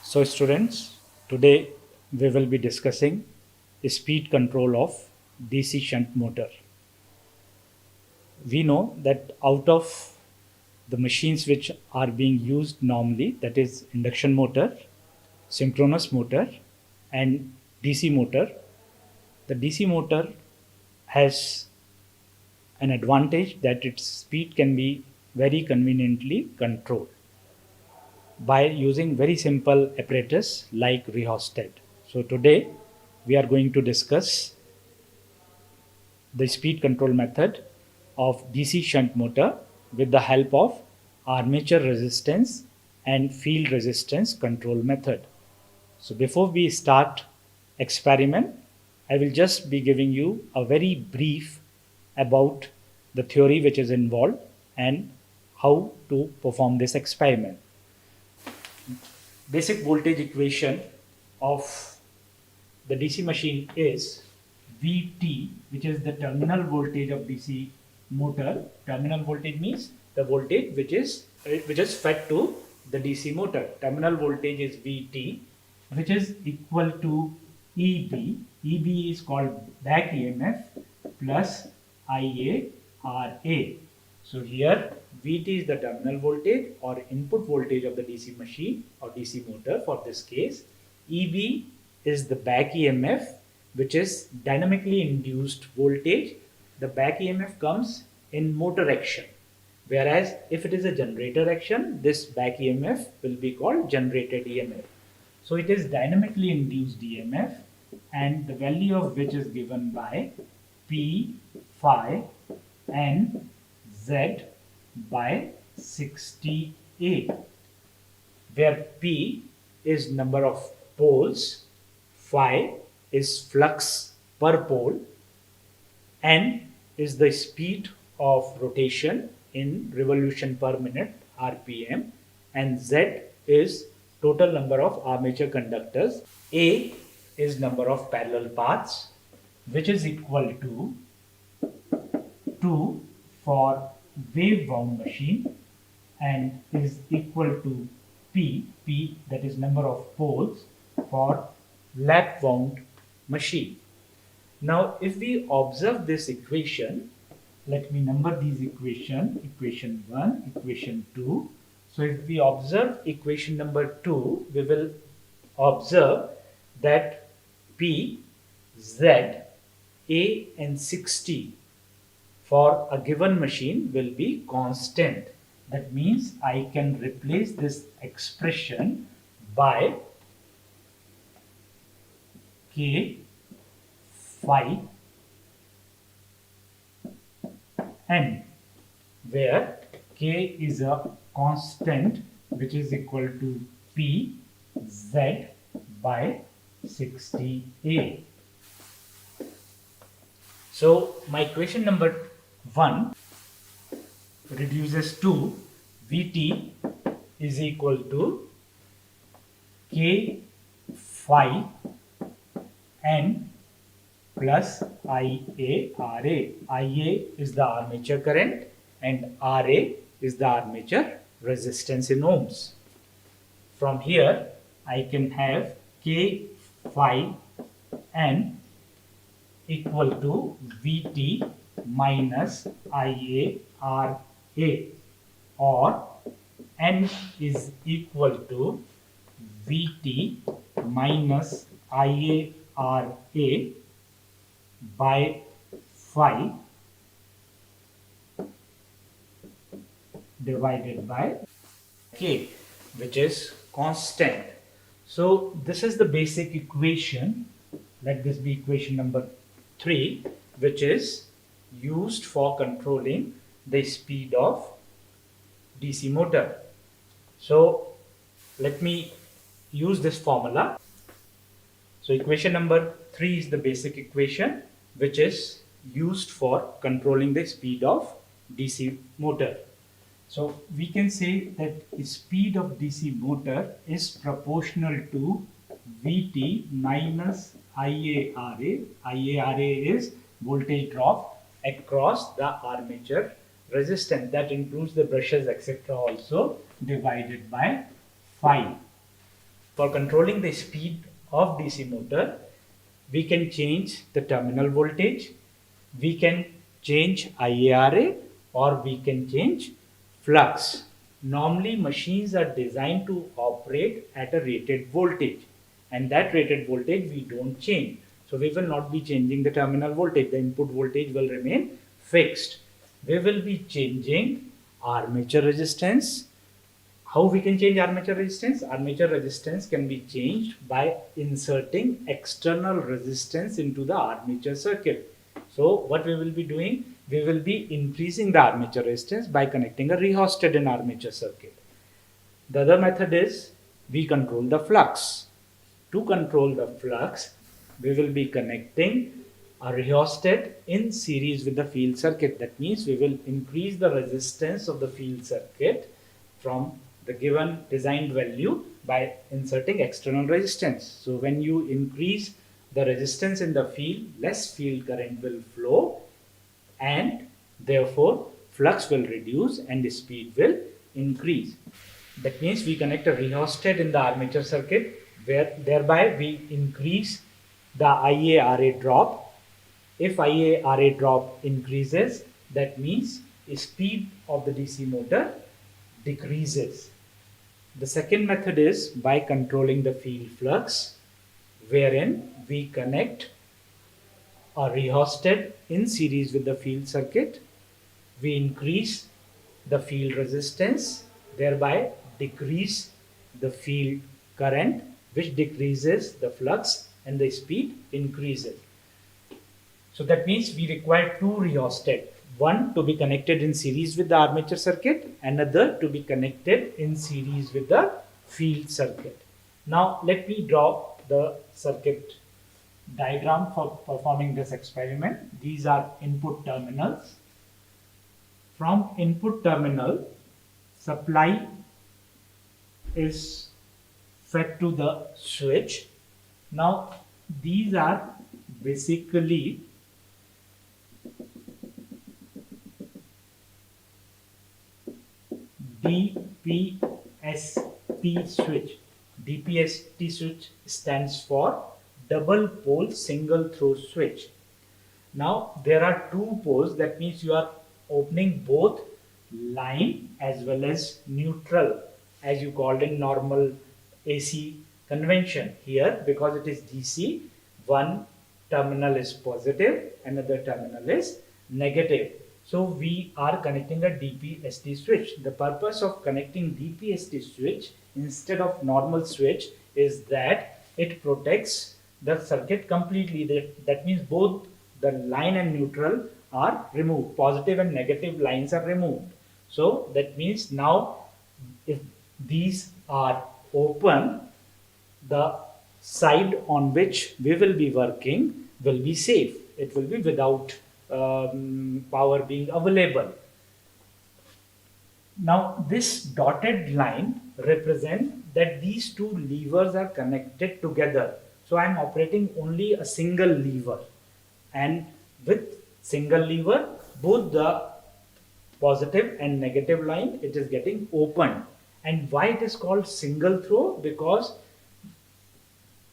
So students, today we will be discussing speed control of DC shunt motor. We know that out of the machines which are being used normally, that is induction motor, synchronous motor and DC motor, the DC motor has an advantage that its speed can be very conveniently controlled by using very simple apparatus like rheostat. So today we are going to discuss the speed control method of DC shunt motor with the help of armature resistance and field resistance control method. So before we start experiment, I will just be giving you a very brief about the theory which is involved and how to perform this experiment. Basic voltage equation of the DC machine is Vt, which is the terminal voltage of DC motor. Terminal voltage means the voltage which is fed to the DC motor. Terminal voltage is Vt, which is equal to Eb. Eb is called back EMF plus IaRa. So here Vt is the terminal voltage or input voltage of the DC machine or DC motor for this case. Eb is the back EMF, which is dynamically induced voltage. The back EMF comes in motor action, whereas if it is a generator action, this back EMF will be called generated EMF. So it is dynamically induced EMF and the value of which is given by P phi and Z by 60A, where P is number of poles, phi is flux per pole, n is the speed of rotation in revolution per minute RPM, and Z is total number of armature conductors. A is number of parallel paths, which is equal to 2 for wave wound machine and is equal to P that is number of poles for lap wound machine. Now if we observe this equation, let me number these equation 1, equation 2. So if we observe equation number 2, we will observe that P, Z, A and 60 for a given machine will be constant. That means I can replace this expression by K phi n, where K is a constant which is equal to P Z by 60A. So my equation number 1 reduces to Vt is equal to K phi n plus IaRa. Ia is the armature current and Ra is the armature resistance in ohms. From here I can have K phi n equal to Vt minus IaRa, or n is equal to Vt minus IaRa by phi divided by K, which is constant. So this is the basic equation. Let this be equation number 3, which is used for controlling the speed of DC motor. So let me use this formula. So equation number 3 is the basic equation which is used for controlling the speed of DC motor. So we can say that the speed of DC motor is proportional to Vt minus IaRa. IaRa is voltage drop across the armature resistance, that includes the brushes etc. also, divided by phi. For controlling the speed of DC motor, we can change the terminal voltage, we can change IARA, or we can change flux. Normally machines are designed to operate at a rated voltage, and that rated voltage we don't change. So we will not be changing the terminal voltage, the input voltage will remain fixed. We will be changing armature resistance. How we can change armature resistance? Armature resistance can be changed by inserting external resistance into the armature circuit. So what we will be doing? We will be increasing the armature resistance by connecting a rheostat in armature circuit. The other method is we control the flux. To control the flux, we will be connecting a rheostat in series with the field circuit. That means we will increase the resistance of the field circuit from the given designed value by inserting external resistance. So when you increase the resistance in the field, less field current will flow, and therefore flux will reduce and the speed will increase. That means we connect a rheostat in the armature circuit, where thereby we increase the IARA drop. If IARA drop increases, that means the speed of the DC motor decreases. The second method is by controlling the field flux, wherein we connect a rheostat in series with the field circuit. We increase the field resistance, thereby decrease the field current, which decreases the flux and the speed increases. So that means we require two rheostats, one to be connected in series with the armature circuit, another to be connected in series with the field circuit. Now let me draw the circuit diagram for performing this experiment. These are input terminals. From input terminal, supply is fed to the switch. Now these are basically DPST switch. DPST switch stands for double pole single throw switch. Now there are two poles, that means you are opening both line as well as neutral, as you called in normal AC convention. Here, because it is DC, one terminal is positive, another terminal is negative. So we are connecting a DPST switch. The purpose of connecting DPST switch instead of normal switch is that it protects the circuit completely. That means both the line and neutral are removed. Positive and negative lines are removed. So that means now if these are open, the side on which we will be working will be safe. It will be without power being available. Now this dotted line represents that these two levers are connected together. So I am operating only a single lever, and with single lever both the positive and negative line, it is getting opened. And why it is called single throw? Because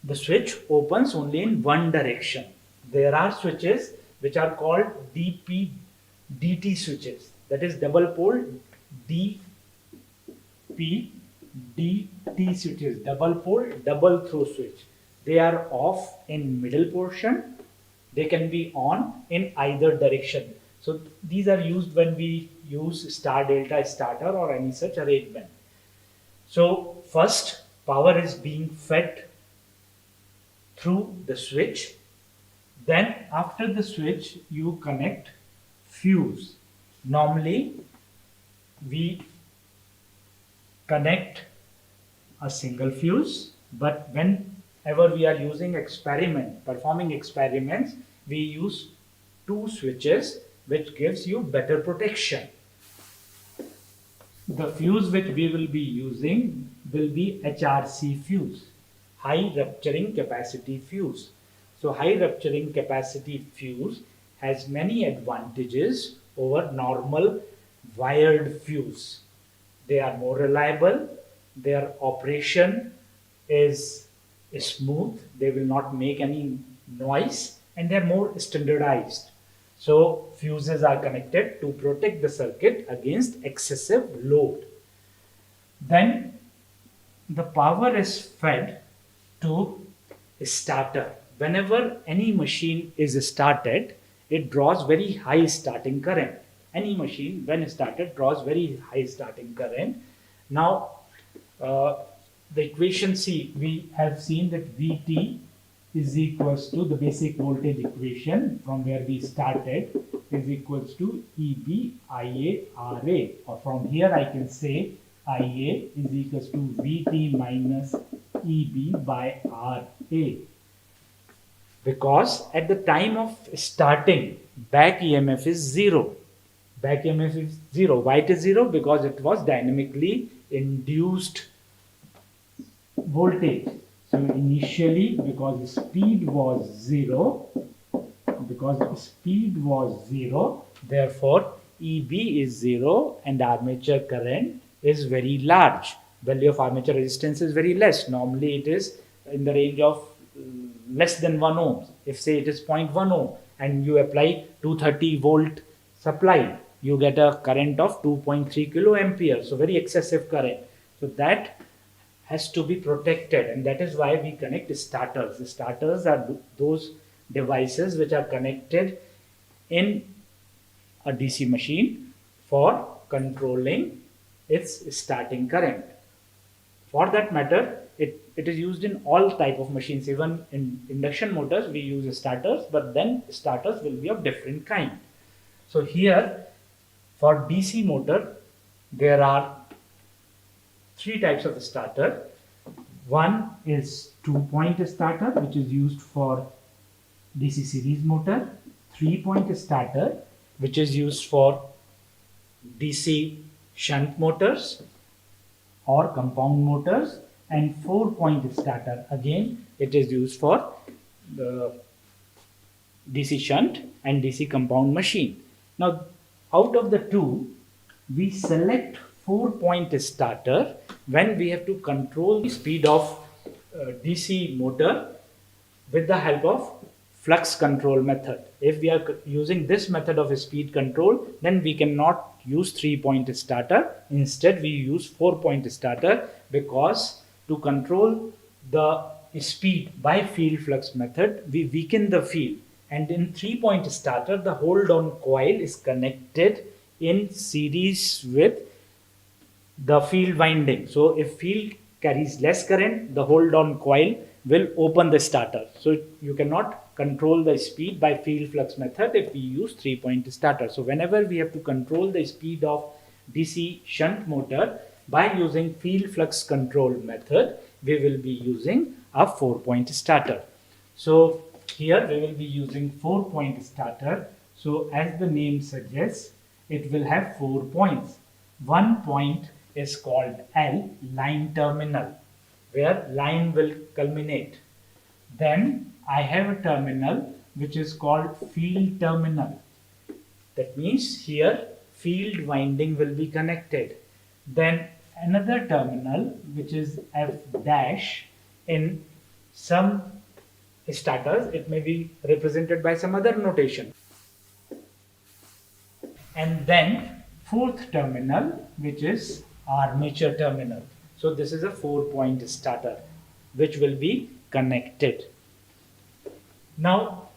the switch opens only in one direction. There are switches which are called DP-DT switches, that is double pole DP-DT switches, double pole double throw switch. They are off in middle portion, they can be on in either direction. So these are used when we use star delta starter or any such arrangement. So first power is being fed through the switch. Then after the switch you connect fuse. Normally we connect a single fuse, but whenever we are using performing experiments, we use two switches, which gives you better protection. The fuse which we will be using will be HRC fuse, high rupturing capacity fuse. So high rupturing capacity fuse has many advantages over normal wired fuse. They are more reliable, their operation is smooth, they will not make any noise, and they're more standardized. So fuses are connected to protect the circuit against excessive load. Then the power is fed to starter. Whenever any machine is started, it draws very high starting current. Any machine, when started, draws very high starting current. Now, the equation C, we have seen that Vt is equals to the basic voltage equation from where we started is equals to Eb Ia Ra, or from here I can say Ia is equals to Vt minus Eb by Ra, because at the time of starting back EMF is 0. Back EMF is 0. Why it is 0? Because it was dynamically induced voltage. So initially, because speed was 0, therefore Eb is 0 and armature current is very large. Value of armature resistance is very less. Normally it is in the range of less than 1 ohm. If say it is 0.1 ohm and you apply 230 volt supply, you get a current of 2.3 kilo ampere. So very excessive current. So that has to be protected, and that is why we connect starters. The starters are those devices which are connected in a DC machine for controlling its starting current. For that matter, it is used in all type of machines. Even in induction motors we use starters, but then starters will be of different kind. So here for DC motor there are three types of starter. One is 2-point starter, which is used for DC series motor. 3-point starter, which is used for DC shunt motors or compound motors. And 4-point starter, again it is used for the DC shunt and DC compound machine. Now out of the two, we select 4-point starter when we have to control the speed of DC motor with the help of flux control method. If we are using this method of speed control, then we cannot use 3-point starter. Instead we use 4-point starter, because to control the speed by field flux method, we weaken the field, and in 3-point starter the hold on coil is connected in series with the field winding. So if field carries less current, the hold on coil will open the starter. So you cannot control the speed by field flux method if we use 3-point starter. So whenever we have to control the speed of DC shunt motor by using field flux control method, we will be using a 4-point starter. So here we will be using 4-point starter. So as the name suggests, it will have 4 points. One point is called L, line terminal, where line will culminate. Then I have a terminal which is called field terminal. That means here field winding will be connected. Then another terminal which is F dash. In some starters it may be represented by some other notation. And then fourth terminal, which is armature terminal. So this is a 4-point starter which will be connected. Now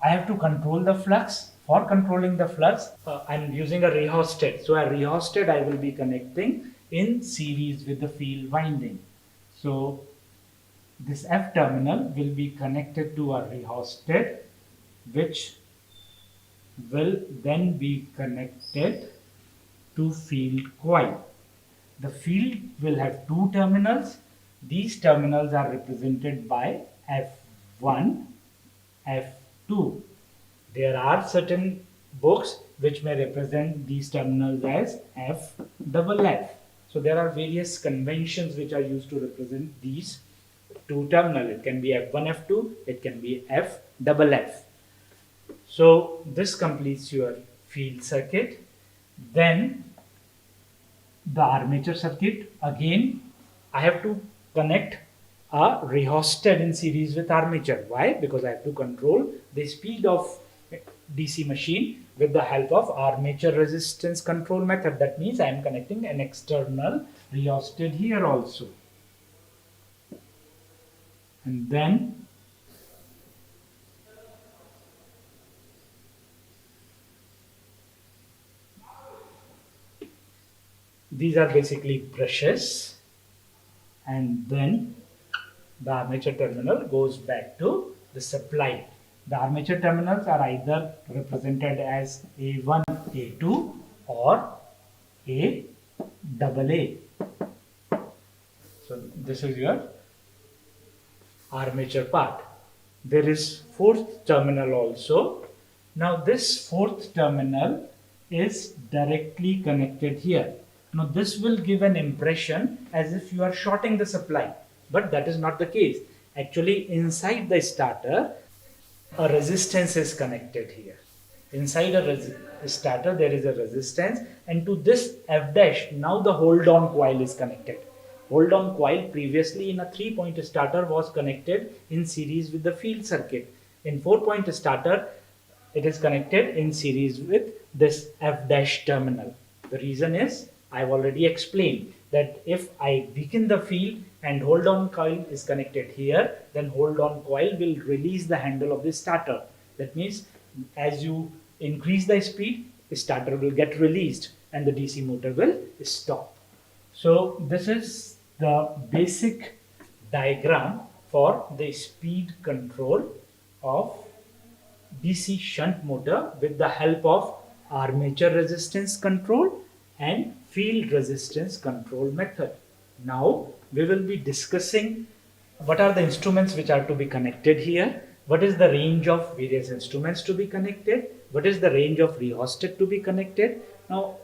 I have to control the flux. For controlling the flux, I'm using a rheostat. So a rheostat I will be connecting in series with the field winding. So this F terminal will be connected to a rheostat, which will then be connected to field coil. The field will have two terminals. These terminals are represented by F1, F2. There are certain books which may represent these terminals as FFF. So there are various conventions which are used to represent these two terminals. It can be F1, F2, it can be FFF. So this completes your field circuit. Then the armature circuit, again I have to connect a rheostat in series with armature. Why? Because I have to control the speed of DC machine with the help of armature resistance control method. That means I am connecting an external rheostat here also. And then these are basically brushes, and then the armature terminal goes back to the supply. The armature terminals are either represented as A1, A2 or A double A. So this is your armature part. There is fourth terminal also. Now this fourth terminal is directly connected here. Now this will give an impression as if you are shorting the supply, but that is not the case. Actually, inside the starter, a resistance is connected here. Inside a starter, there is a resistance, and to this F dash, now the hold on coil is connected. Hold on coil previously in a 3-point starter was connected in series with the field circuit. In 4-point starter, it is connected in series with this F dash terminal. The reason is I've already explained that if I weaken the field and hold on coil is connected here, then hold on coil will release the handle of the starter. That means as you increase the speed, the starter will get released and the DC motor will stop. So this is the basic diagram for the speed control of DC shunt motor with the help of armature resistance control and field resistance control method. Now we will be discussing what are the instruments which are to be connected here, what is the range of various instruments to be connected, what is the range of rheostat to be connected. Now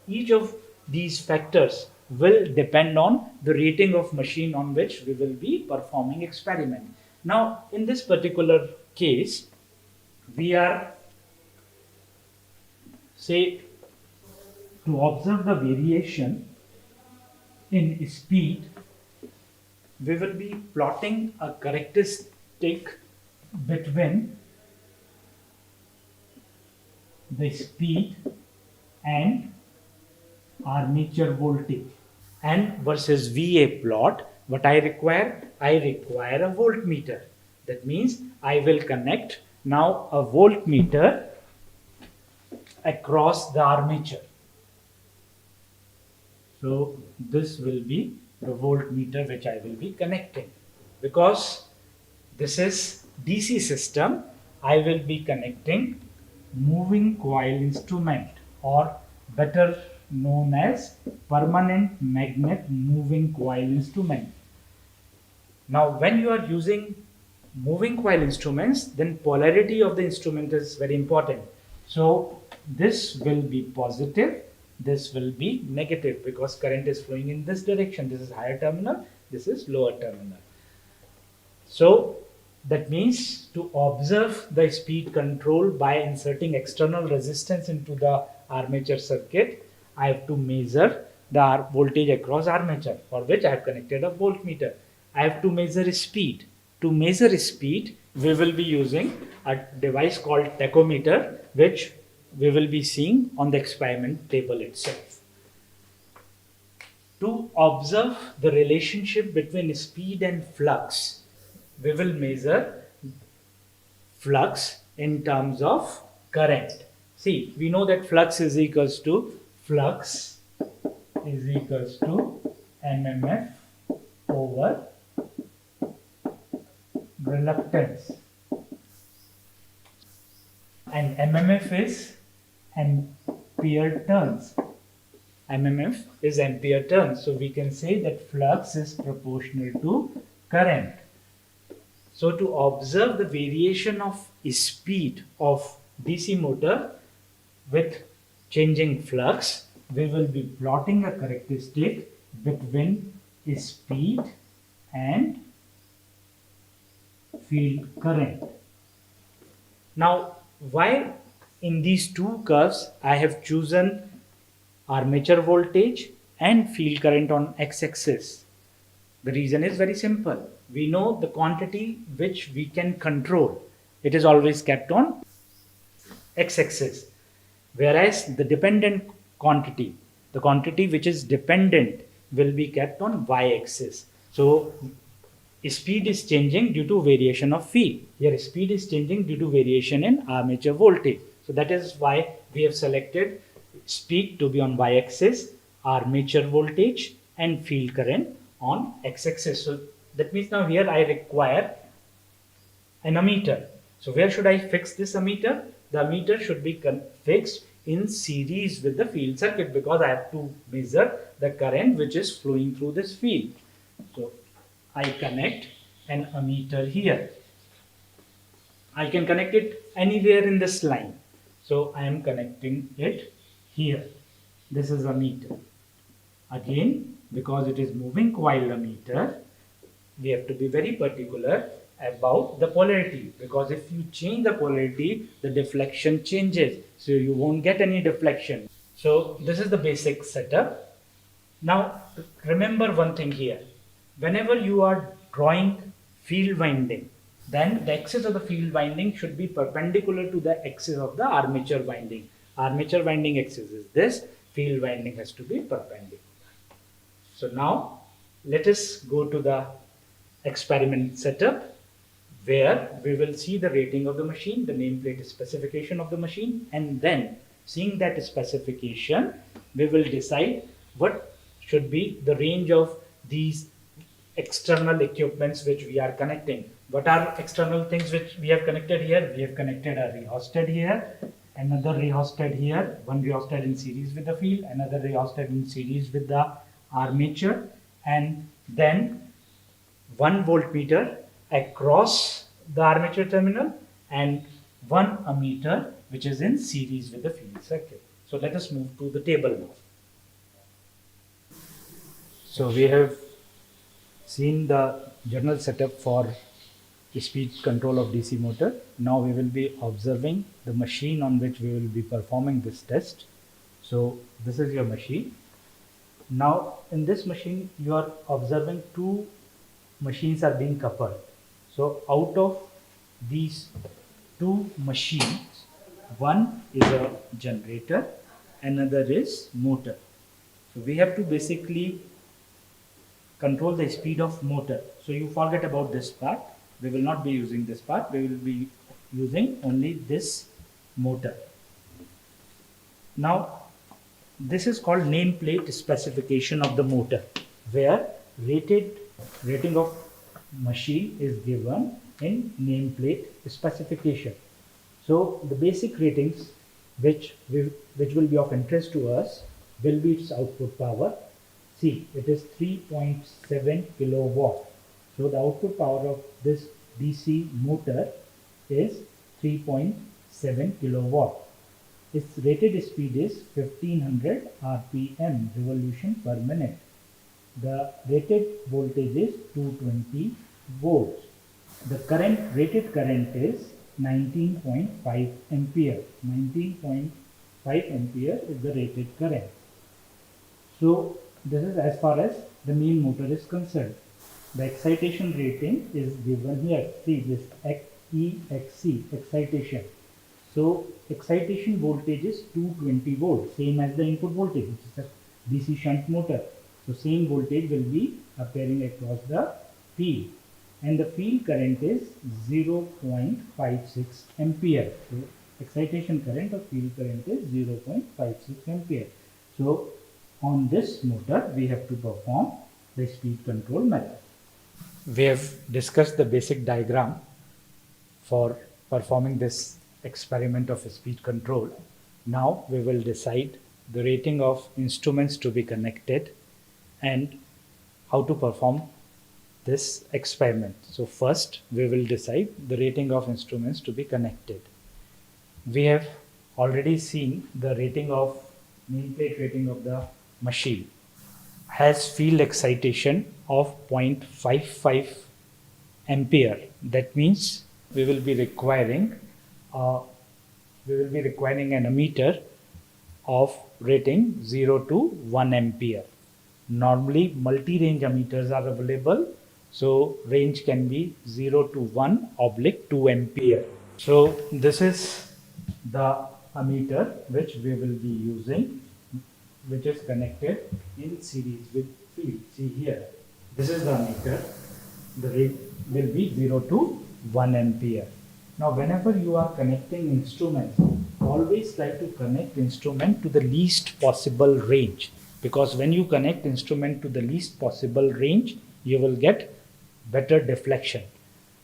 each of these factors will depend on the rating of machine on which we will be performing experiment. Now in this particular case, we are, say, to observe the variation in speed, we will be plotting a characteristic between the speed and armature voltage. And versus VA plot, what I require a voltmeter. That means I will connect now a voltmeter across the armature. So this will be the voltmeter which I will be connecting. Because this is DC system, I will be connecting moving coil instrument, or better known as permanent magnet moving coil instrument. Now when you are using moving coil instruments, then polarity of the instrument is very important. So this will be positive, this will be negative, because current is flowing in this direction. This is higher terminal, this is lower terminal. So that means to observe the speed control by inserting external resistance into the armature circuit, I have to measure the voltage across armature, for which I have connected a voltmeter. I have to measure speed. To measure speed, we will be using a device called tachometer, which we will be seeing on the experiment table itself. To observe the relationship between speed and flux, we will measure flux in terms of current. See, we know that flux is equals to MMF over reluctance, and MMF is ampere turns. MMF is ampere turns, so we can say that flux is proportional to current. So to observe the variation of speed of DC motor with changing flux, we will be plotting a characteristic between speed and field current. Now, why in these two curves I have chosen armature voltage and field current on x-axis? The reason is very simple. We know the quantity which we can control. It is always kept on x-axis, whereas the dependent quantity, the quantity which is dependent, will be kept on y-axis. So speed is changing due to variation of field. Here speed is changing due to variation in armature voltage. So that is why we have selected speed to be on y-axis, armature voltage and field current on x-axis. So that means now here I require an ammeter. So where should I fix this ammeter? The ammeter should be fixed in series with the field circuit, because I have to measure the current which is flowing through this field. So I connect an ammeter here. I can connect it anywhere in this line. So I am connecting it here. This is ammeter. Again, because it is moving coil ammeter, we have to be very particular about the polarity, because if you change the polarity, the deflection changes, so you won't get any deflection. So this is the basic setup. Now remember one thing here: whenever you are drawing field winding, then the axis of the field winding should be perpendicular to the axis of the armature winding. Armature winding axis is this, field winding has to be perpendicular. So now let us go to the experiment setup, where we will see the rating of the machine, the nameplate specification of the machine, and then seeing that specification, we will decide what should be the range of these external equipments which we are connecting. What are external things which we have connected here? We have connected a rheostat here, another rheostat here, one rheostat in series with the field, another rheostat in series with the armature, and then 1 voltmeter across the armature terminal and 1 ammeter which is in series with the field circuit. So let us move to the table now. So we have seen the general setup for speed control of DC motor. Now we will be observing the machine on which we will be performing this test. So this is your machine. Now in this machine you are observing two machines are being coupled. So out of these two machines, one is a generator, another is motor. So we have to basically control the speed of motor. So you forget about this part. We will not be using this part. We will be using only this motor. Now this is called nameplate specification of the motor, where rating of machine is given in nameplate specification. So the basic ratings which will be of interest to us will be its output power. See, it is 3.7 kilowatt. So the output power of this DC motor is 3.7 kilowatt. Its rated speed is 1500 RPM, revolution per minute. The rated voltage is 220 volts. The rated current is 19.5 ampere. 19.5 ampere is the rated current. So this is as far as the main motor is concerned. The excitation rating is given here. See this EXC, excitation. So excitation voltage is 220 volts, same as the input voltage, which is a DC shunt motor. So same voltage will be appearing across the field, and the field current is 0.56 ampere. So excitation current or field current is 0.56 ampere. So on this motor we have to perform the speed control method. We have discussed the basic diagram for performing this experiment of speed control. Now we will decide the rating of instruments to be connected and how to perform this experiment. So first we will decide the rating of instruments to be connected. We have already seen the rating of nameplate rating of the machine has field excitation of 0.55 ampere. That means we will be requiring an ammeter of rating 0 to 1 ampere. Normally multi-range ammeters are available. So range can be 0 to 1 oblique 2 ampere. So this is the ammeter which we will be using, which is connected in series with field. See here, this is the ammeter. The rate will be 0 to 1 ampere. Now whenever you are connecting instruments, always try to connect instrument to the least possible range, because when you connect instrument to the least possible range, you will get better deflection.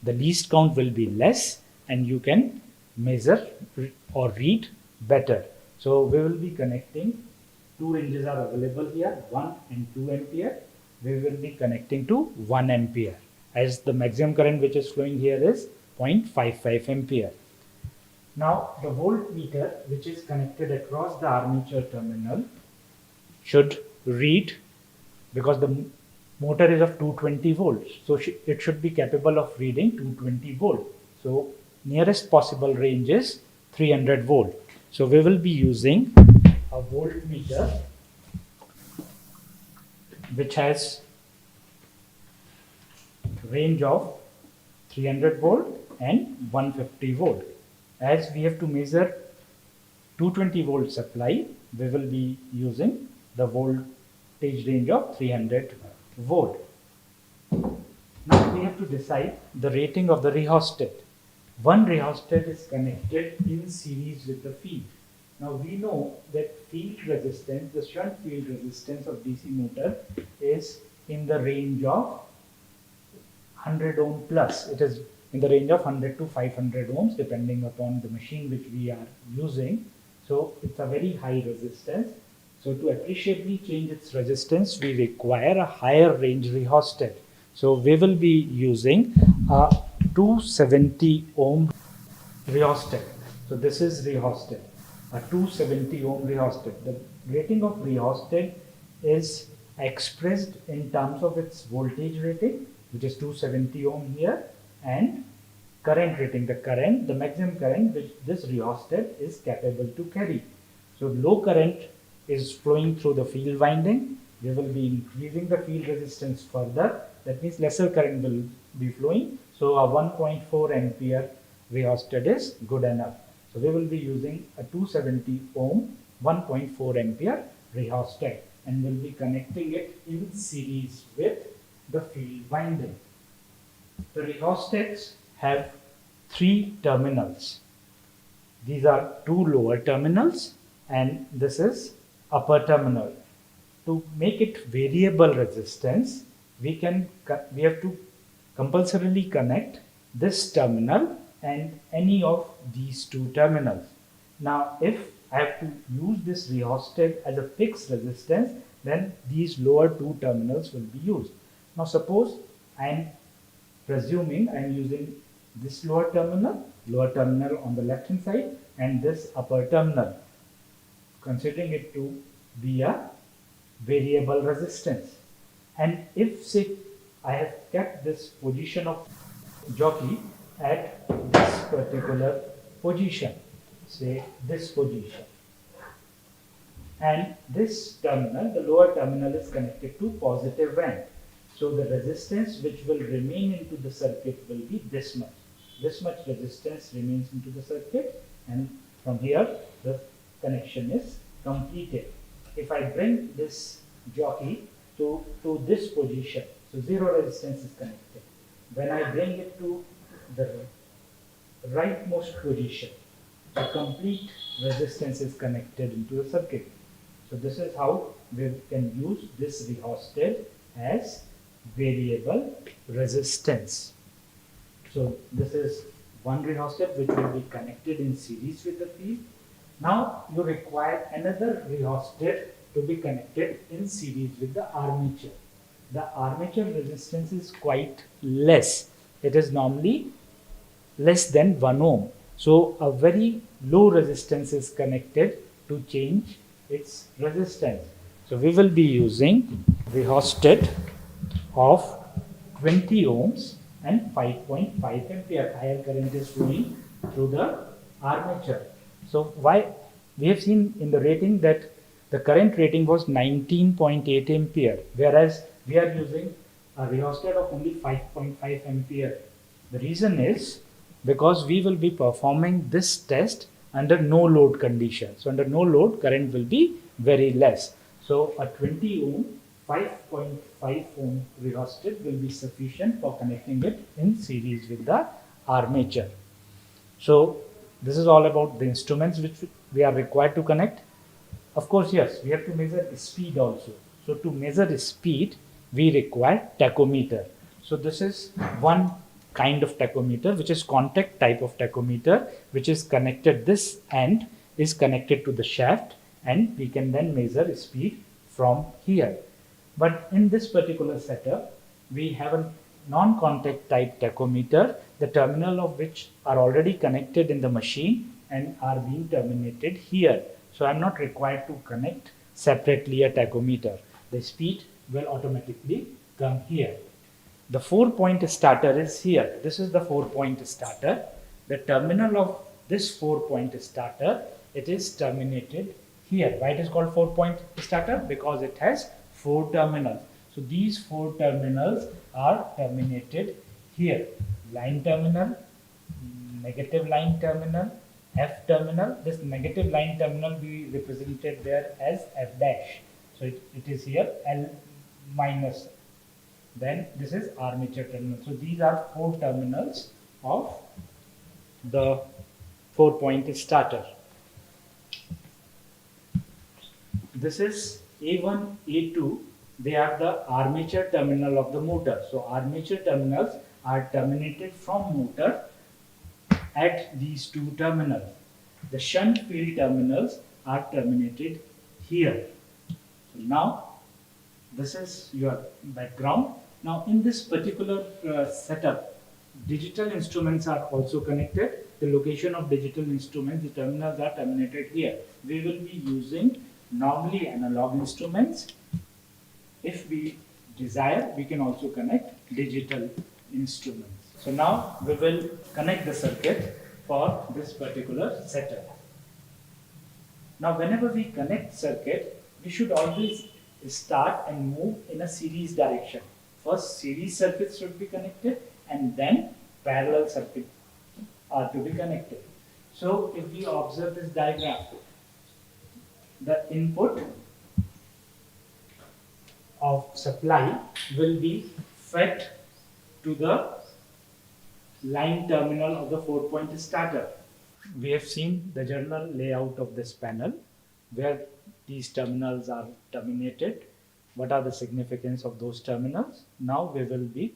The least count will be less and you can measure or read better. So we will be connecting, two ranges are available here, 1 and 2 ampere. We will be connecting to 1 ampere, as the maximum current which is flowing here is 0.55 ampere. Now the voltmeter which is connected across the armature terminal should read, because the motor is of 220 volts, so it should be capable of reading 220 volt. So nearest possible range is 300 volt. So we will be using a voltmeter which has range of 300 volt and 150 volt. As we have to measure 220 volt supply, we will be using the voltage range of 300 volt. Now we have to decide the rating of the rheostat. One rheostat is connected in series with the field. Now we know that field resistance, the shunt field resistance of DC motor is in the range of 100 ohm plus. It is in the range of 100 to 500 ohms depending upon the machine which we are using. So it's a very high resistance. So to appreciably change its resistance, we require a higher range rheostat. So we will be using a 270 ohm rheostat. So this is rheostat, a 270 ohm rheostat. The rating of rheostat is expressed in terms of its voltage rating, which is 270 ohm here, and current rating, the maximum current which this rheostat is capable to carry. So low current is flowing through the field winding. We will be increasing the field resistance further. That means lesser current will be flowing. So a 1.4 ampere rheostat is good enough. So we will be using a 270 ohm 1.4 ampere rheostat and will be connecting it in series with the field winding. The rheostats have three terminals. These are two lower terminals and this is upper terminal. To make it variable resistance, we have to compulsorily connect this terminal and any of these two terminals. Now if I have to use this rheostat as a fixed resistance, then these lower two terminals will be used. Now suppose I am presuming I am using this lower terminal on the left hand side and this upper terminal, considering it to be a variable resistance. And if say I have kept this position of jockey at this particular position, say this position, and this terminal, the lower terminal, is connected to positive end. So the resistance which will remain into the circuit will be this much. This much resistance remains into the circuit, and from here the connection is completed. If I bring this jockey to this position, so zero resistance is connected. When I bring it to the rightmost position, so complete resistance is connected into the circuit. So this is how we can use this rheostat as variable resistance. So this is one rheostat which will be connected in series with the field. Now you require another rheostat to be connected in series with the armature. The armature resistance is quite less. It is normally less than 1 ohm. So a very low resistance is connected to change its resistance. So we will be using rheostat of 20 ohms and 5.5 ampere. Higher current is flowing through the armature. So why we have seen in the rating that the current rating was 19.8 ampere, whereas we are using a rheostat of only 5.5 ampere. The reason is because we will be performing this test under no load condition. So under no load, current will be very less. So a 20 ohm 5.5 ohm rheostat will be sufficient for connecting it in series with the armature. So this is all about the instruments which we are required to connect. Of course, yes, we have to measure speed also. So to measure speed, we require tachometer. So this is one kind of tachometer, which is contact type of tachometer, which is connected, this end is connected to the shaft, and we can then measure speed from here. But in this particular setup, we have a non-contact type tachometer, the terminal of which are already connected in the machine and are being terminated here. So I'm not required to connect separately a tachometer. The speed will automatically come here. The 4-point starter is here. This is the 4-point starter. The terminal of this 4-point starter, it is terminated here. Why it is called 4-point starter? Because it has 4 terminals. So these 4 terminals are terminated here. Line terminal, negative line terminal, F terminal. This negative line terminal we represented there as F dash. So it is here L minus. Then this is armature terminal. So these are 4 terminals of the 4-point starter. This is A1, A2. They are the armature terminal of the motor. So armature terminals are terminated from motor at these 2 terminals. The shunt field terminals are terminated here. So now this is your background. Now in this particular setup, digital instruments are also connected. The location of digital instruments, the terminals are terminated here. We will be using normally analog instruments. If we desire, we can also connect digital instruments. So now we will connect the circuit for this particular setup. Now whenever we connect circuit, we should always start and move in a series direction. First series circuits should be connected and then parallel circuits are to be connected. So if we observe this diagram, the input of supply will be fed to the line terminal of the 4-point starter. We have seen the general layout of this panel where these terminals are terminated. What are the significance of those terminals? Now we will be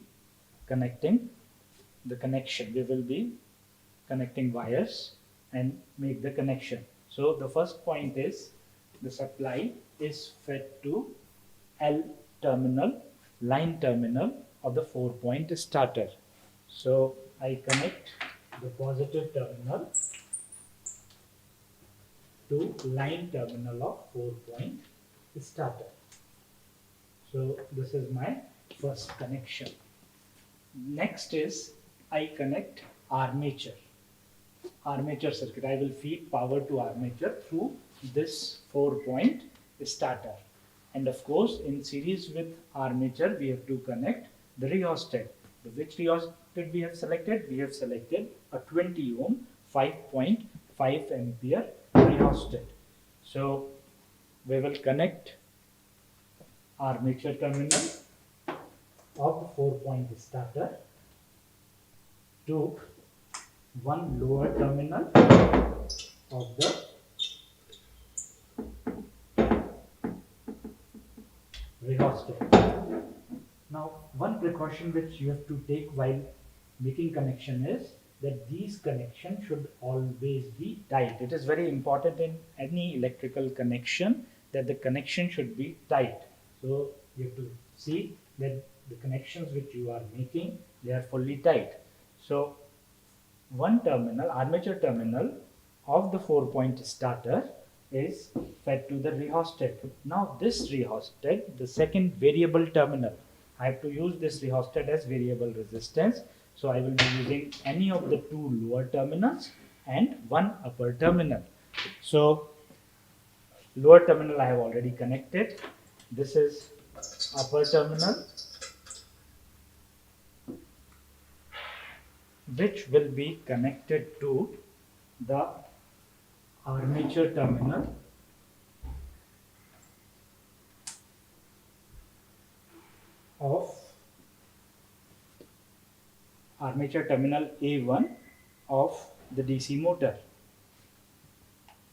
connecting the connection. We will be connecting wires and make the connection. So the first point is the supply is fed to L terminal, line terminal of the 4-point starter. So I connect the positive terminal to line terminal of 4-point starter. So this is my first connection. Next is I connect armature circuit. I will feed power to armature through this 4-point starter. And of course, in series with armature, we have to connect the rheostat. Which rheostat we have selected? We have selected a 20 ohm 5.5 ampere rheostat. So we will connect armature terminal of the 4-point starter to one lower terminal of the rheostat. Now one precaution which you have to take while making connection is that these connections should always be tight. It is very important in any electrical connection that the connection should be tight. So you have to see that the connections which you are making, they are fully tight. So one terminal, armature terminal of the 4-point starter is fed to the rheostat. Now this rheostat, the second variable terminal, I have to use this rheostat as variable resistance. So I will be using any of the 2 lower terminals and one upper terminal. So Lower terminal I have already connected. This is upper terminal, which will be connected to the armature terminal of A1 of the DC motor.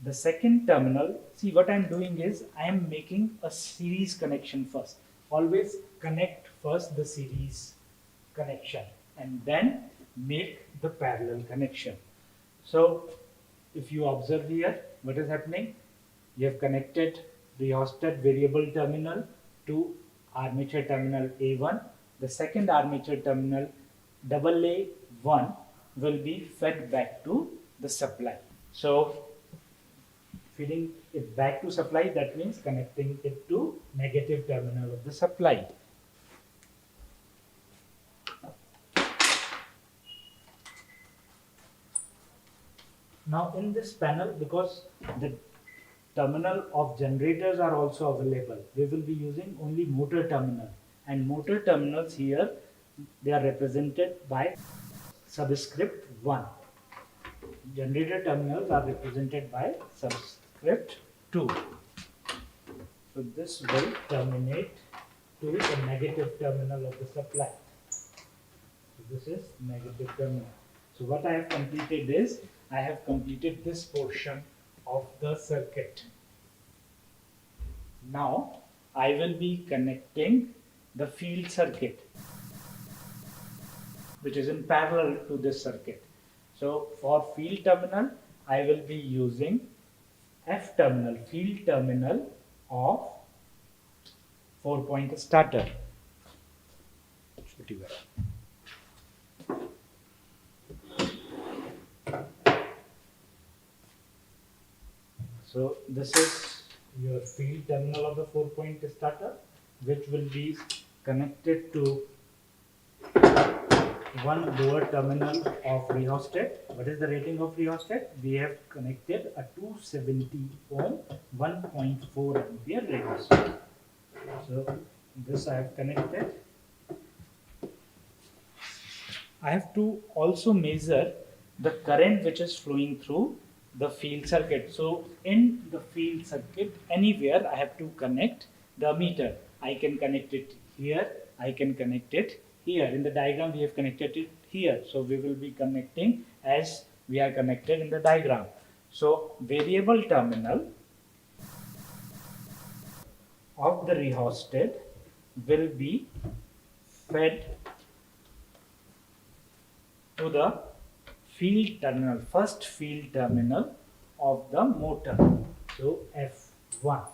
The second terminal, see what I am doing is I am making a series connection first. Always connect first the series connection and then make the parallel connection. So if you observe here, what is happening? You have connected rheostat variable terminal to armature terminal A1. The second armature terminal AA1 will be fed back to the supply. So feeding it back to supply, that means connecting it to negative terminal of the supply. Now in this panel, because the terminal of generators are also available, we will be using only motor terminal, and motor terminals here, they are represented by subscript 1. Generator terminals are represented by subscript 2. So this will terminate to the negative terminal of the supply. So this is negative terminal. So what I have completed is, I have completed this portion of the circuit. Now I will be connecting the field circuit, which is in parallel to this circuit. So for field terminal, I will be using F terminal, field terminal of 4-point starter. So this is your field terminal of the 4-point starter, which will be connected to one lower terminal of rheostat. What is the rating of rheostat? We have connected a 270 ohm 1.4 ampere rheostat. So this I have connected. I have to also measure the current which is flowing through the field circuit. So in the field circuit, anywhere I have to connect the meter. I can connect it here, I can connect it here. In the diagram we have connected it here. So we will be connecting as we are connected in the diagram. So variable terminal of the rheostat will be fed to the field terminal, first field terminal of the motor. So F1.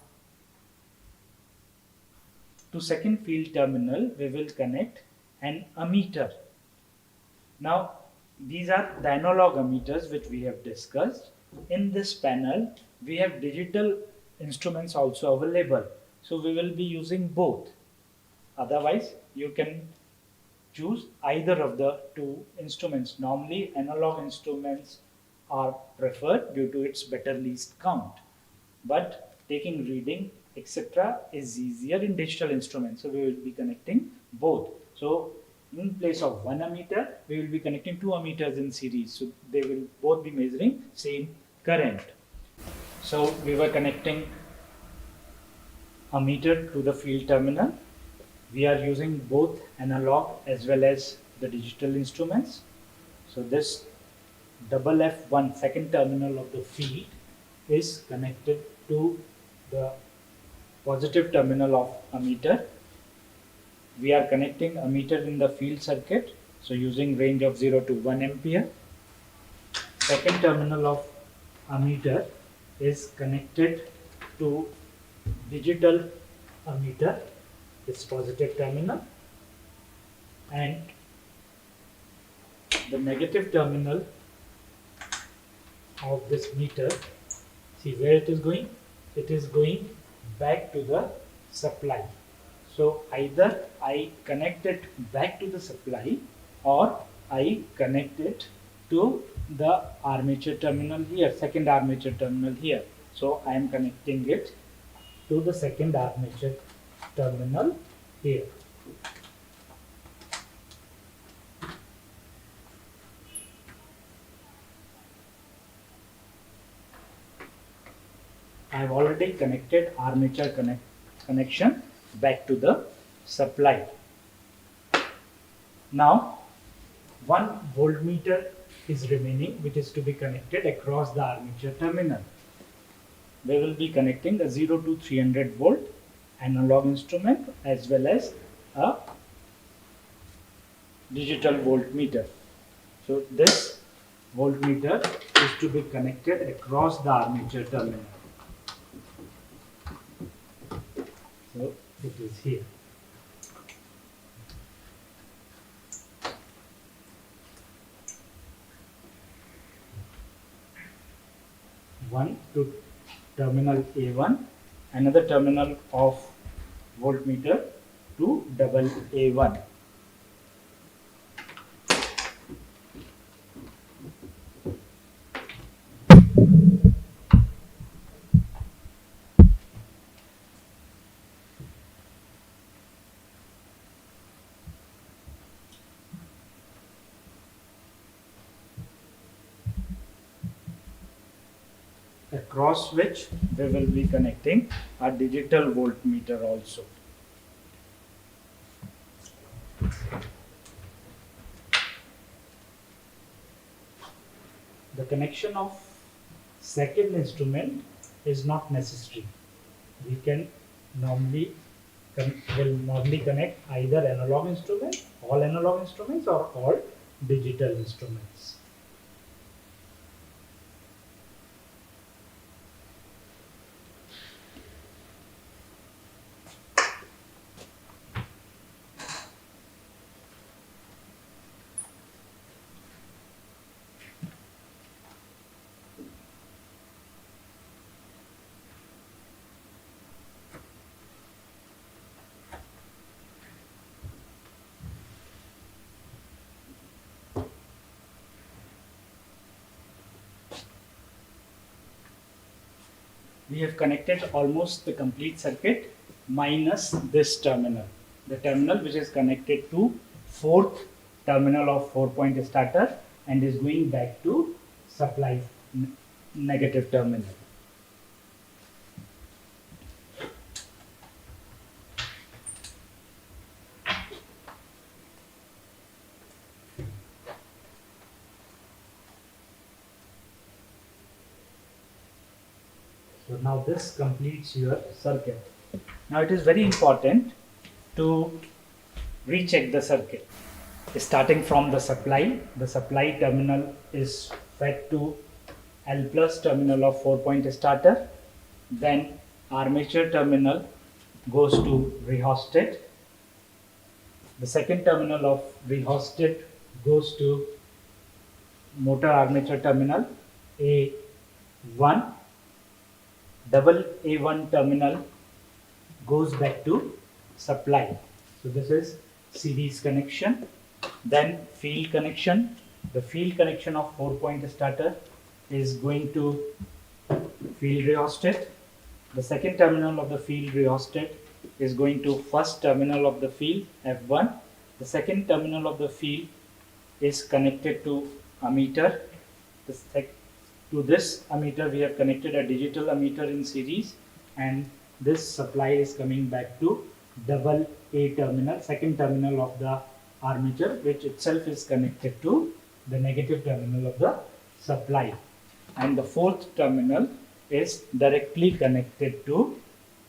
To second field terminal, we will connect an ammeter. Now these are the analog ammeters which we have discussed. In this panel, we have digital instruments also available. So we will be using both. Otherwise, you can choose either of the two instruments. Normally, analog instruments are preferred due to its better least count. But taking reading, etc. is easier in digital instruments. So we will be connecting both. So in place of one ammeter, we will be connecting two ammeters in series. So they will both be measuring same current. So we were connecting ammeter to the field terminal. We are using both analog as well as the digital instruments. So this double F1 second terminal of the field is connected to the positive terminal of ammeter. We are connecting ammeter in the field circuit, so using range of 0 to 1 ampere. Second terminal of ammeter is connected to digital ammeter, its positive terminal, and the negative terminal of this meter, see where it is going? It is going back to the supply. So either I connect it back to the supply or I connect it to the armature terminal here, second armature terminal here. So I am connecting it to the second armature terminal here. I have already connected armature connection back to the supply. Now 1 voltmeter is remaining, which is to be connected across the armature terminal. We will be connecting the 0 to 300 volt analog instrument as well as a digital voltmeter. So this voltmeter is to be connected across the armature terminal. So it is here. One to terminal A1, another terminal of voltmeter to double A1. Across which we will be connecting a digital voltmeter also. The connection of second instrument is not necessary. We can normally connect either analog instrument, all analog instruments, or all digital instruments. We have connected almost the complete circuit minus this terminal. The terminal which is connected to fourth terminal of 4-point starter and is going back to supply negative terminal. So now this completes your circuit. Now it is very important to recheck the circuit. Starting from the supply terminal is fed to L plus terminal of 4-point starter. Then armature terminal goes to rheostat. The second terminal of rheostat goes to motor armature terminal A1. Double A1 terminal goes back to supply. So this is series connection. Then field connection. The field connection of 4-point starter is going to field rheostat. The second terminal of the field rheostat is going to first terminal of the field F1. The second terminal of the field is connected to ammeter. To this ammeter we have connected a digital ammeter in series, and this supply is coming back to double A terminal, second terminal of the armature, which itself is connected to the negative terminal of the supply, and the fourth terminal is directly connected to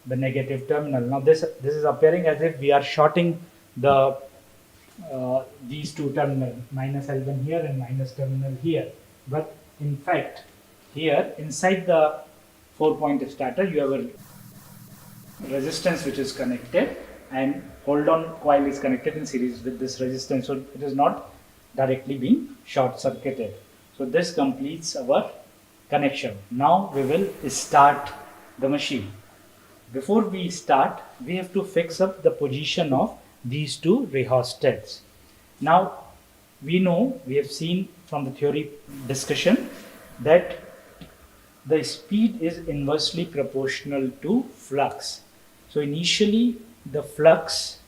the negative terminal. Now this is appearing as if we are shorting the these two terminals, minus L1 here and minus terminal here, but in fact here inside the 4-point starter you have a resistance which is connected, and hold on coil is connected in series with this resistance, so it is not directly being short circuited. So this completes our connection. Now we will start the machine. Before we start, we have to fix up the position of these two rheostats. Now we know, we have seen from the theory discussion that the speed is inversely proportional to flux. So initially the flux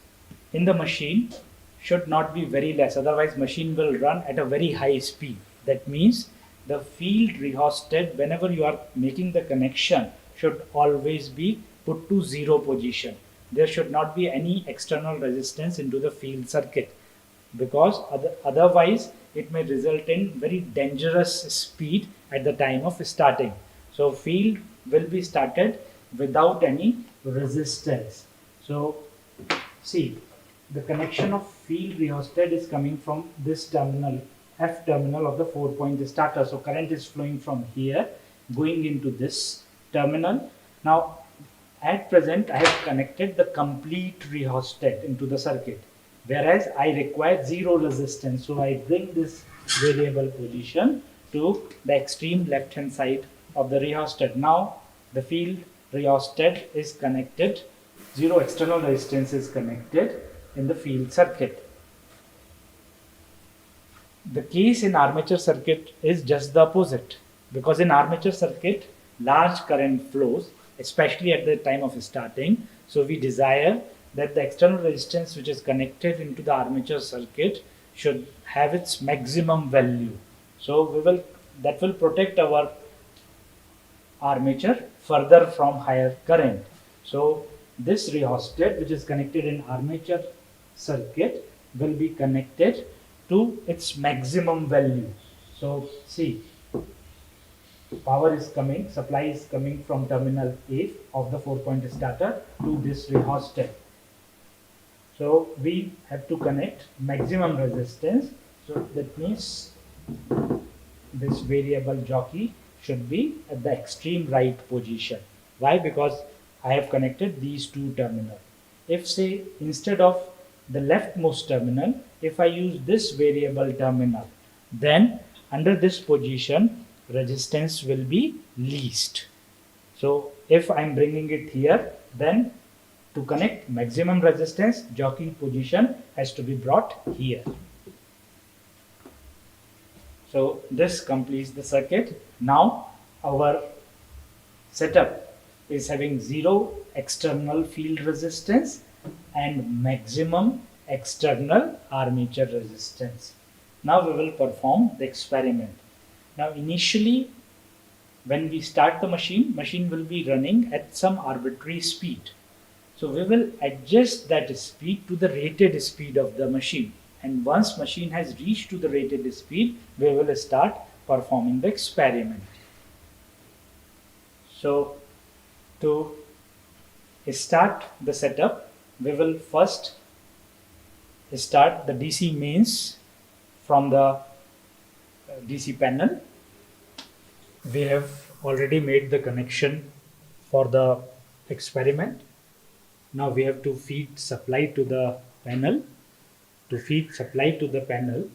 in the machine should not be very less, otherwise machine will run at a very high speed. That means the field rheostat, whenever you are making the connection, should always be put to zero position. There should not be any external resistance into the field circuit, because otherwise it may result in very dangerous speed at the time of starting. So field will be started without any resistance. So see, the connection of field rheostat is coming from this terminal, F terminal of the 4-point starter. So current is flowing from here going into this terminal. Now at present I have connected the complete rheostat into the circuit, whereas I require zero resistance. So I bring this variable position to the extreme left hand side of the rheostat. Now the field rheostat is connected, zero external resistance is connected in the field circuit. The case in armature circuit is just the opposite, because in armature circuit large current flows, especially at the time of starting. So we desire that the external resistance which is connected into the armature circuit should have its maximum value. So that will protect our armature further from higher current. So this rheostat which is connected in armature circuit will be connected to its maximum value. So see, power is coming, supply is coming from terminal A of the 4-point starter to this rheostat. So we have to connect maximum resistance. So that means this variable jockey should be at the extreme right position. Why? Because I have connected these two terminals. If say instead of the leftmost terminal, if I use this variable terminal, then under this position resistance will be least. So if I'm bringing it here, then to connect maximum resistance, jockey position has to be brought here. So this completes the circuit. Now our setup is having zero external field resistance and maximum external armature resistance. Now we will perform the experiment. Now initially when we start the machine will be running at some arbitrary speed. So we will adjust that speed to the rated speed of the machine. And once machine has reached to the rated speed, we will start performing the experiment. So to start the setup, we will first start the DC mains from the DC panel. We have already made the connection for the experiment. Now we have to feed supply to the panel. To feed supply to the panel,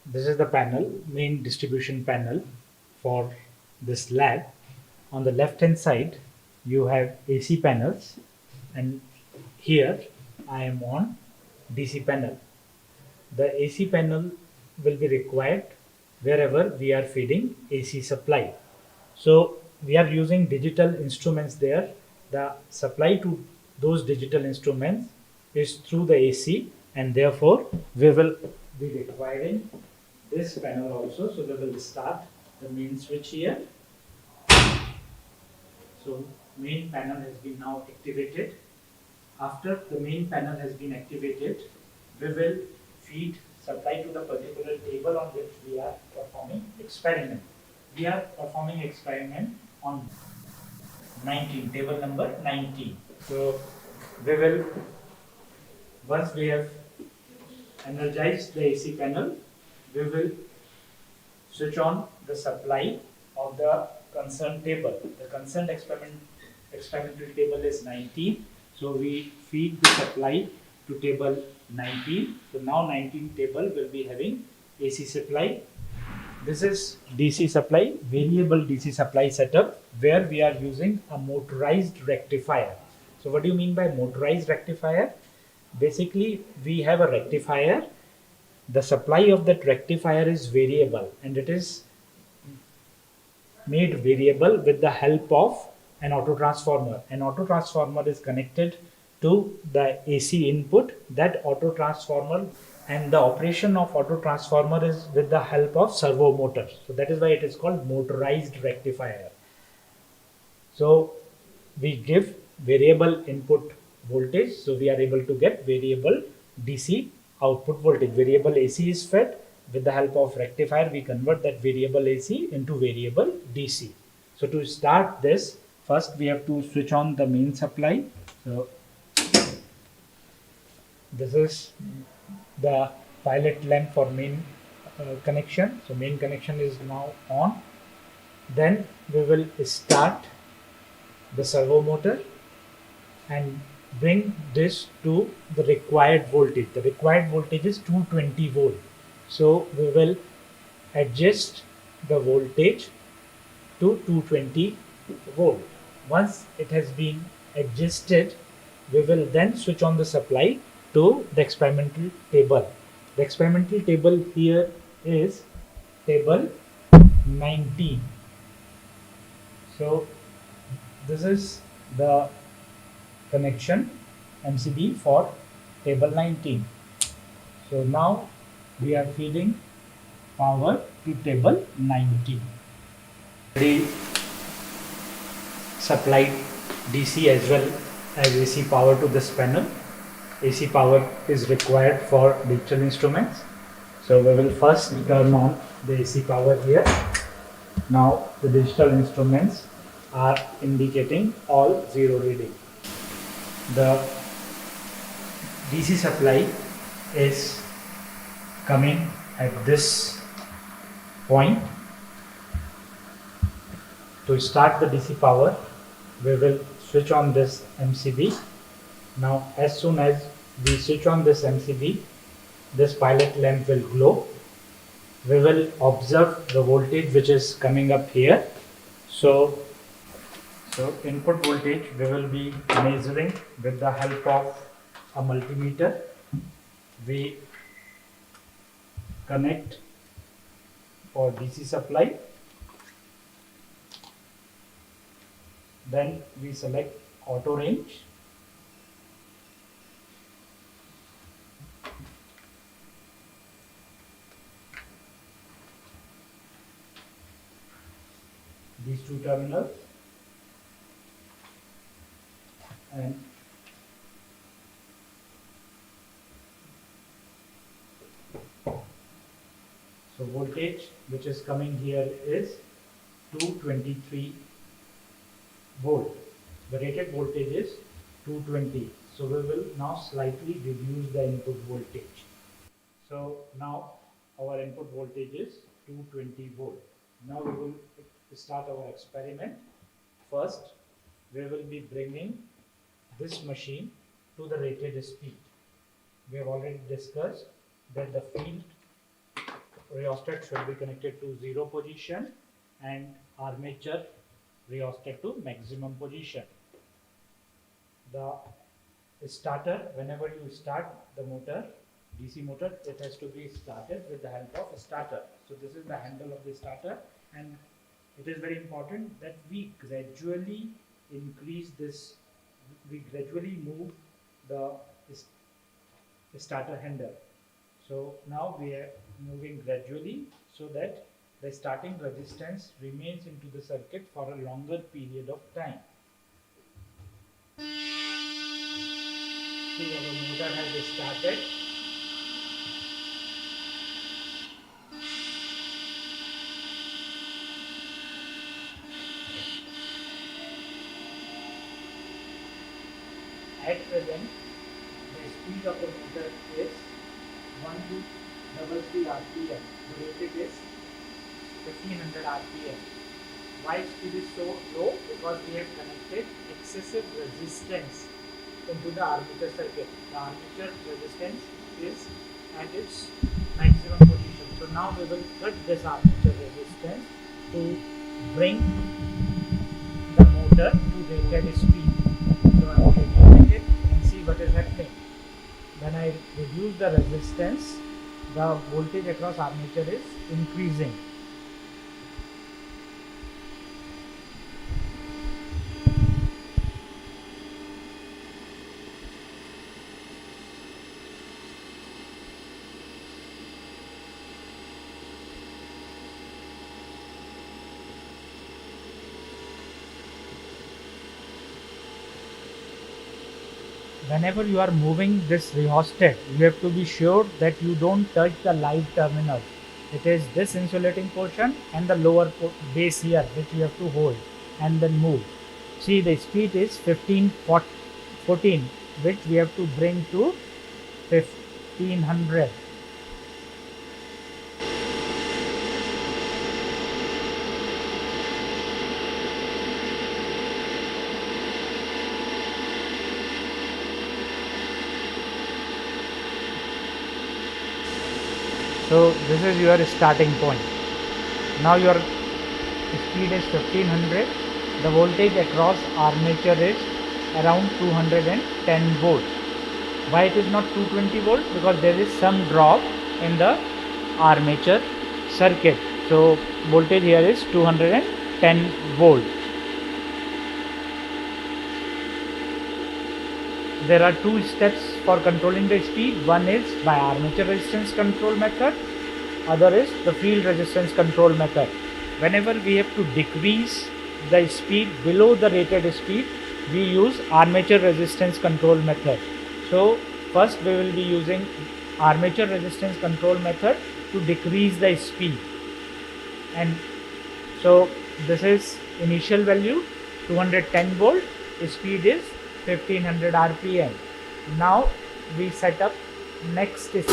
this is the panel, main distribution panel for this lab. On the left hand side you have AC panels, and here I am on DC panel. The AC panel will be required wherever we are feeding AC supply. So we are using digital instruments there. The supply to those digital instruments is through the AC, and therefore we will be requiring this panel also. So we will start the main switch here. So main panel has been now activated. After the main panel has been activated, we will feed supply to the particular table on which we are performing experiment. We are performing experiment on 19, table number 19. So we will, once we have energized the AC panel, we will switch on the supply of the concerned table. The concerned experimental table is 19. So we feed the supply to table 19. So now 19 table will be having AC supply. This is DC supply, variable DC supply setup, where we are using a motorized rectifier. So what do you mean by motorized rectifier? Basically, we have a rectifier. The supply of that rectifier is variable, and it is made variable with the help of an auto transformer. An auto transformer is connected to the AC input. That auto transformer and the operation of auto transformer is with the help of servo motor. So that is why it is called motorized rectifier. So we give variable input voltage, so we are able to get variable DC output voltage. Variable AC is fed. With the help of rectifier, we convert that variable AC into variable DC. So to start this, first we have to switch on the main supply. So this is the pilot lamp for main connection. So main connection is now on. Then we will start the servo motor and bring this to the required voltage. The required voltage is 220 volt. So we will adjust the voltage to 220 volt. Once it has been adjusted, we will then switch on the supply to the experimental table. The experimental table here is table 19. So this is the connection MCB for table 19. So now we are feeding power to table 19. We supplied DC as well as AC power to this panel. AC power is required for digital instruments. So we will first turn on the AC power here. Now the digital instruments are indicating all zero reading. The DC supply is coming at this point. To start the DC power, we will switch on this MCB. Now as soon as we switch on this MCB, this pilot lamp will glow. We will observe the voltage which is coming up here. So input voltage we will be measuring with the help of a multimeter. We connect for DC supply. Then we select auto range. These two terminals, and so voltage which is coming here is 223 volt. The rated voltage is 220. So we will now slightly reduce the input voltage. So now our input voltage is 220 volt. Now we will start our experiment. First, we will be bringing this machine to the rated speed. We have already discussed that the field rheostat should be connected to 0 position and armature rheostat to maximum position. The starter, whenever you start the motor, DC motor, it has to be started with the help of a starter. So this is the handle of the starter, and it is very important that we gradually increase this, we gradually move the starter handle. So now we are moving gradually so that the starting resistance remains into the circuit for a longer period of time. See, our motor has started. At present, the speed of the motor is 1233 RPM. The rated is 1500 RPM. Why speed is so low? Because we have connected excessive resistance into the armature circuit. The armature resistance is at its maximum position. So now we will cut this armature resistance to bring the motor to rated speed. So I am reducing it and see what is happening. When I reduce the resistance, the voltage across armature is increasing. whenever you are moving this rheostat, you have to be sure that you don't touch the live terminal. It is this insulating portion and the lower base here which you have to hold and then move. See, the speed is 14, which we have to bring to 1500. So this is your starting point. Now your speed is 1500. The voltage across armature is around 210 volts. Why it is not 220 volts? Because there is some drop in the armature circuit. So voltage here is 210 volt. There are two steps for controlling the speed. One is by armature resistance control method. Other is the field resistance control method. Whenever we have to decrease the speed below the rated speed, we use armature resistance control method. So first we will be using armature resistance control method to decrease the speed. And so this is initial value 210 volt, speed is 1500 rpm. Now we set up next speed.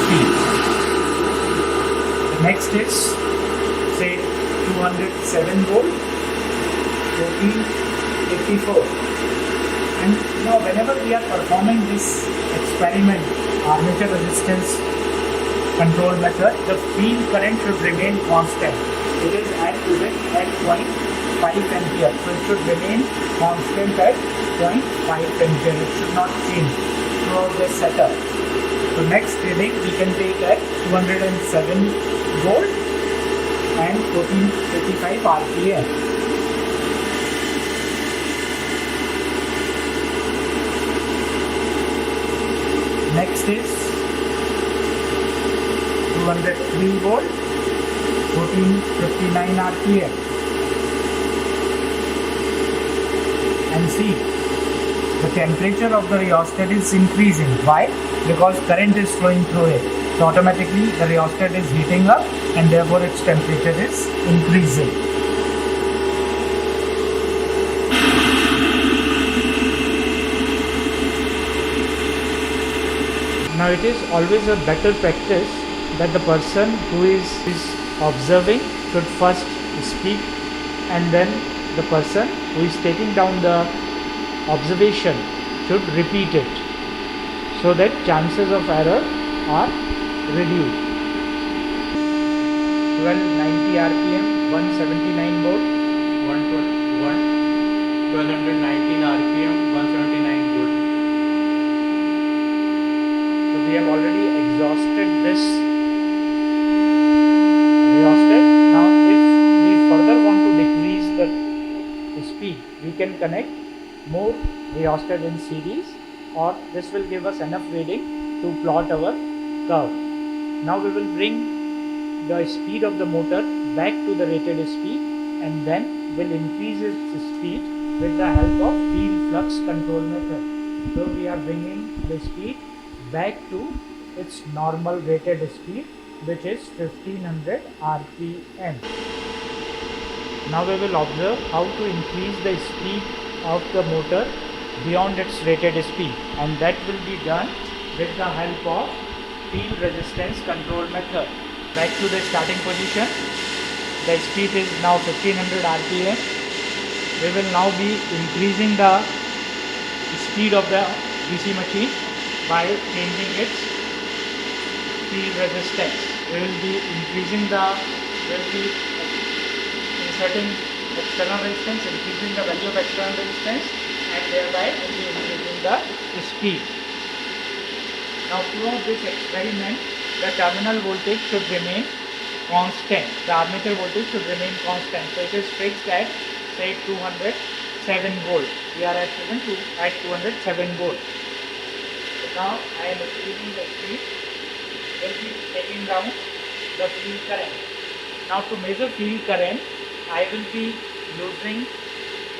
The next is say 207 volt, 1484. And now whenever we are performing this experiment, armature resistance control method, the field current should remain constant. It is at present at 0.5 ampere, so it should remain constant at 0.5 ampere. It should not change throughout the setup. So next reading we can take at 207 volt and 1485 rpm. Next is 203 volt, 1459 rpm. And see, the temperature of the rheostat is increasing. Why? Because current is flowing through it. So automatically the rheostat is heating up and therefore its temperature is increasing. Now it is always a better practice that the person who is observing should first speak, and then the person who is taking down the observation should repeat it, so that chances of error are reduced. 1290 rpm, 179 volt, 1219 rpm, 179 volt. So we have already exhausted this rheostat. Now if we further want to decrease the speed, we can connect more rheostat in series, or this will give us enough reading to plot our curve. Now we will bring the speed of the motor back to the rated speed, and then will increase its speed with the help of field flux control method. So we are bringing the speed back to its normal rated speed, which is 1500 rpm. Now we will observe how to increase the speed of the motor beyond its rated speed, and that will be done with the help of field resistance control method. Back to the starting position. The speed is now 1500 rpm. We will now be increasing the speed of the DC machine by changing its field resistance. We will be inserting external resistance, increasing the value of external resistance, and thereby will be increasing the speed. Now throughout this experiment, the terminal voltage should remain constant. The armature voltage should remain constant. So it is fixed at say 207 volt. We are at present at 207 volt. So now I am increasing the speed. Will be taking down the field current. Now to measure field current, I will be using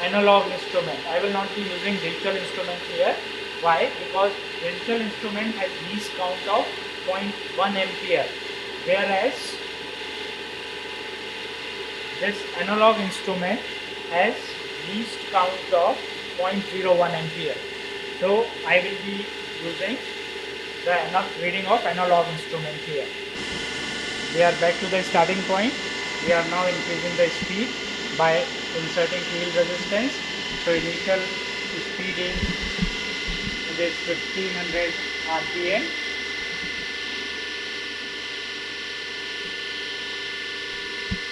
analog instrument. I will not be using digital instrument here. Why? Because digital instrument has least count of 0.1 ampere, whereas this analog instrument has least count of 0.01 ampere. So I will be using the reading of analog instrument here. We are back to the starting point. We are now increasing the speed by inserting field resistance. So initial speed is 1500 rpm.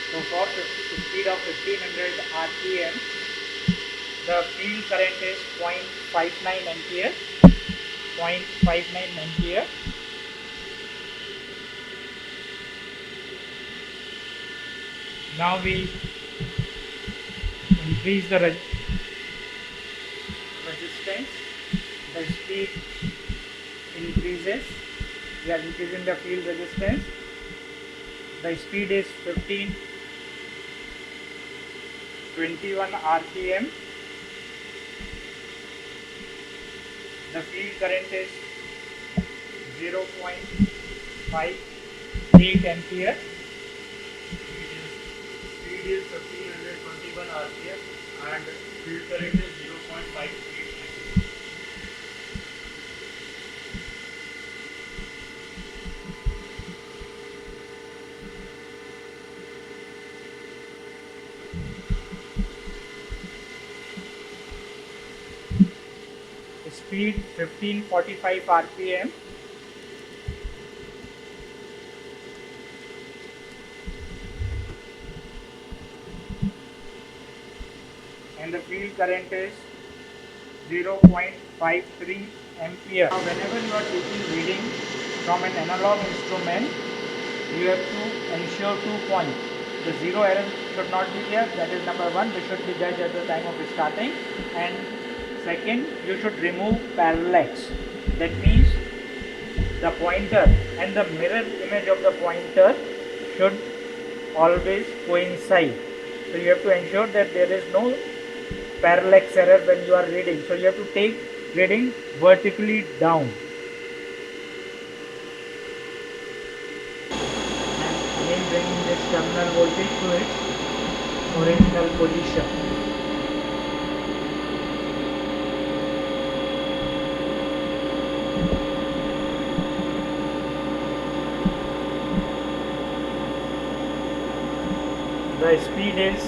So for speed of 1500 rpm, the field current is 0.59 ampere. 0.59 ampere. Now we increase the resistance. The speed increases. We are increasing the field resistance. The speed is 1521 rpm. The field current is 0.58 ampere. Speed is 1521 rpm and field current is 0.58 ampere. Speed 1545 rpm. And the field current is 0.53 ampere. Now whenever you are taking reading from an analog instrument, you have to ensure 2 points. The zero error should not be there, that is number one. They should be judged at the time of starting. And second, you should remove parallax. That means the pointer and the mirror image of the pointer should always coincide. So you have to ensure that there is no parallax error when you are reading. So you have to take reading vertically down. And again bringing this terminal voltage to its original position. The speed is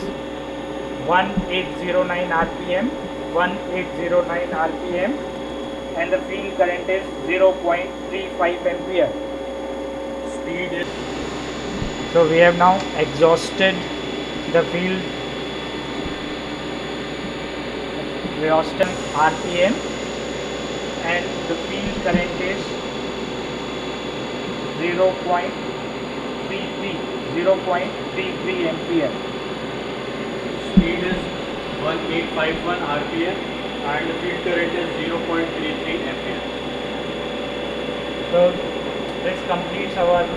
1809 rpm, 1809 rpm, and the field current is 0.35 ampere. Speed is So we have now exhausted the field rpm, and the field current is 0.33 ampere. Speed is 1851 rpm and the field current is 0.33 ampere. So this completes our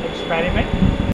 experiment.